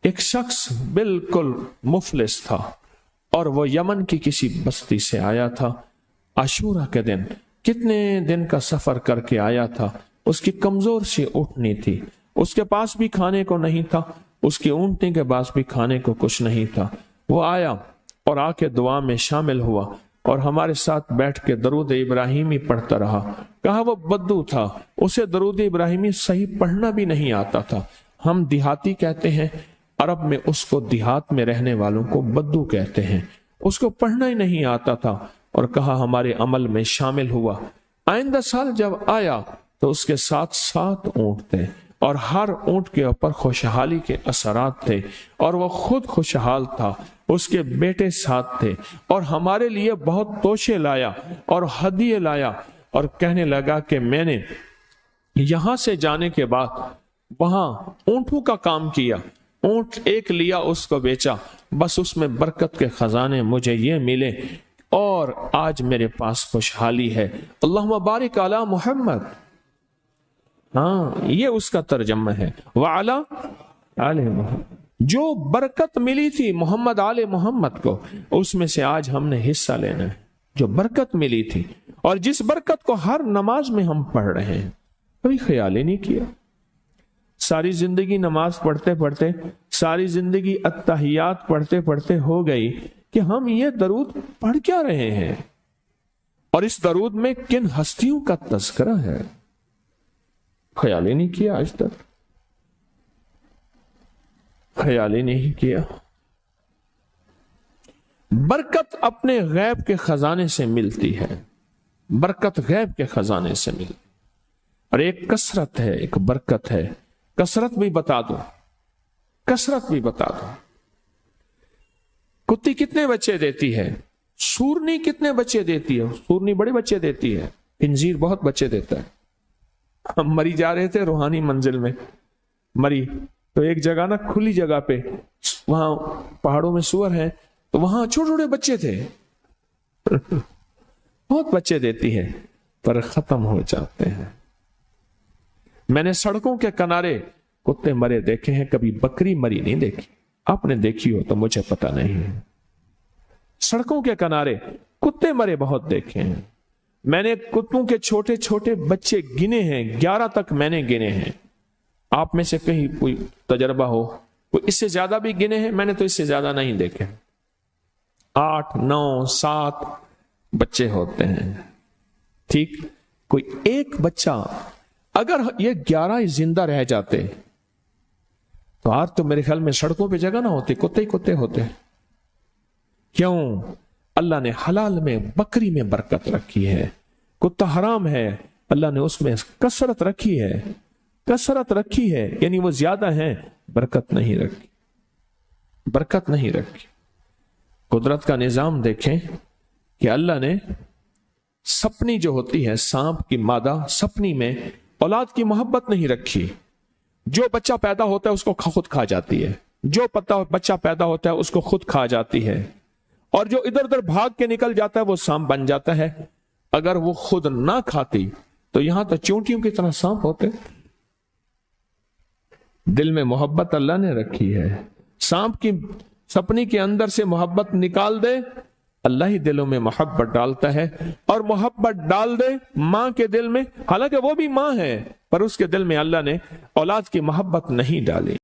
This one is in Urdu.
ایک شخص بالکل مفلس تھا اور وہ یمن کی کسی بستی سے آیا تھا. عاشورہ کے دن کتنے دن کا سفر کر کے آیا تھا. اس کی کمزور سی اونٹنی تھی, اس کے پاس بھی کھانے کو نہیں تھا, اس کی اونٹنی کے پاس بھی کھانے کو کچھ نہیں تھا. وہ آیا اور آ کے دعا میں شامل ہوا اور ہمارے ساتھ بیٹھ کے درود ابراہیمی پڑھتا رہا. کہا وہ بدو تھا, اسے درود ابراہیمی صحیح پڑھنا بھی نہیں آتا تھا. ہم دیہاتی کہتے ہیں, عرب میں اس کو دیہات میں رہنے والوں کو بدو کہتے ہیں. اس کو پڑھنا ہی نہیں آتا تھا اور کہا ہمارے عمل میں شامل ہوا. آئندہ سال جب آیا تو اس کے ساتھ 7 اونٹ تھے اور ہر اونٹ کے اوپر خوشحالی کے اثرات تھے اور وہ خود خوشحال تھا. اس کے بیٹے ساتھ تھے اور ہمارے لیے بہت توشے لایا اور ہدیے لایا اور کہنے لگا کہ میں نے یہاں سے جانے کے بعد وہاں اونٹوں کا کام کیا, اونٹ ایک لیا, اس کو بیچا, بس اس میں برکت کے خزانے مجھے یہ ملے اور آج میرے پاس خوشحالی ہے. اللہم بارک علی محمد. ہاں, یہ اس کا ترجمہ ہے. وعلی آل محمد. جو برکت ملی تھی محمد آل محمد کو, اس میں سے آج ہم نے حصہ لینا ہے. جو برکت ملی تھی اور جس برکت کو ہر نماز میں ہم پڑھ رہے ہیں, کبھی خیال ہی نہیں کیا. ساری زندگی نماز پڑھتے پڑھتے, ساری زندگی اتحیات پڑھتے پڑھتے ہو گئی کہ ہم یہ درود پڑھ کیا رہے ہیں اور اس درود میں کن ہستیوں کا تذکرہ ہے. خیال ہی نہیں کیا, آج تک خیال ہی نہیں کیا. برکت اپنے غیب کے خزانے سے ملتی ہے, برکت غیب کے خزانے سے ملتی. اور ایک کثرت ہے, ایک برکت ہے. کثرت بھی بتا دو, کثرت بھی بتا دو. کتی کتنے بچے دیتی ہے؟ سورنی کتنے بچے دیتی ہے؟ سورنی بڑے بچے دیتی ہے. خنزیر بہت بچے دیتا ہے. ہم مری جا رہے تھے روحانی منزل میں, مری تو ایک جگہ نا کھلی جگہ پہ, وہاں پہاڑوں میں سور ہیں, تو وہاں چھوٹے چھوٹے بچے تھے. بہت بچے دیتی ہے پر ختم ہو جاتے ہیں. میں نے سڑکوں کے کنارے کتے مرے دیکھے ہیں, کبھی بکری مری نہیں دیکھی. آپ نے دیکھی ہو تو مجھے پتا نہیں ہے. سڑکوں کے کنارے کتے مرے بہت دیکھے ہیں. میں نے کتوں کے چھوٹے چھوٹے بچے گنے ہیں, 11 تک میں نے گنے ہیں. آپ میں سے کہیں کوئی تجربہ ہو, کوئی اس سے زیادہ بھی گنے ہیں؟ میں نے تو اس سے زیادہ نہیں دیکھے. 8 9 7 بچے ہوتے ہیں. ٹھیک, کوئی ایک بچہ, اگر یہ 11 زندہ رہ جاتے تو آج تو میرے خیال میں سڑکوں پہ جگہ نہ ہوتی, کتے ہی کتے ہوتے. کیوں؟ اللہ نے حلال میں, بکری میں برکت رکھی ہے. کتا حرام ہے, اللہ نے اس میں کثرت رکھی ہے, کثرت رکھی ہے, یعنی وہ زیادہ ہیں, برکت نہیں رکھی, برکت نہیں رکھی. قدرت کا نظام دیکھیں کہ اللہ نے سپنی جو ہوتی ہے, سانپ کی مادہ, سپنی میں اولاد کی محبت نہیں رکھی. جو بچہ پیدا ہوتا ہے اس کو خود کھا جاتی ہے, جو بچہ پیدا ہوتا ہے اس کو خود کھا جاتی ہے, اور جو ادھر ادھر بھاگ کے نکل جاتا ہے وہ سانپ بن جاتا ہے. اگر وہ خود نہ کھاتی تو یہاں تو چونٹیوں کی طرح سانپ ہوتے. دل میں محبت اللہ نے رکھی ہے. سانپ کی سپنی کے اندر سے محبت نکال دے, اللہ ہی دلوں میں محبت ڈالتا ہے. اور محبت ڈال دے ماں کے دل میں, حالانکہ وہ بھی ماں ہے, پر اس کے دل میں اللہ نے اولاد کی محبت نہیں ڈالی.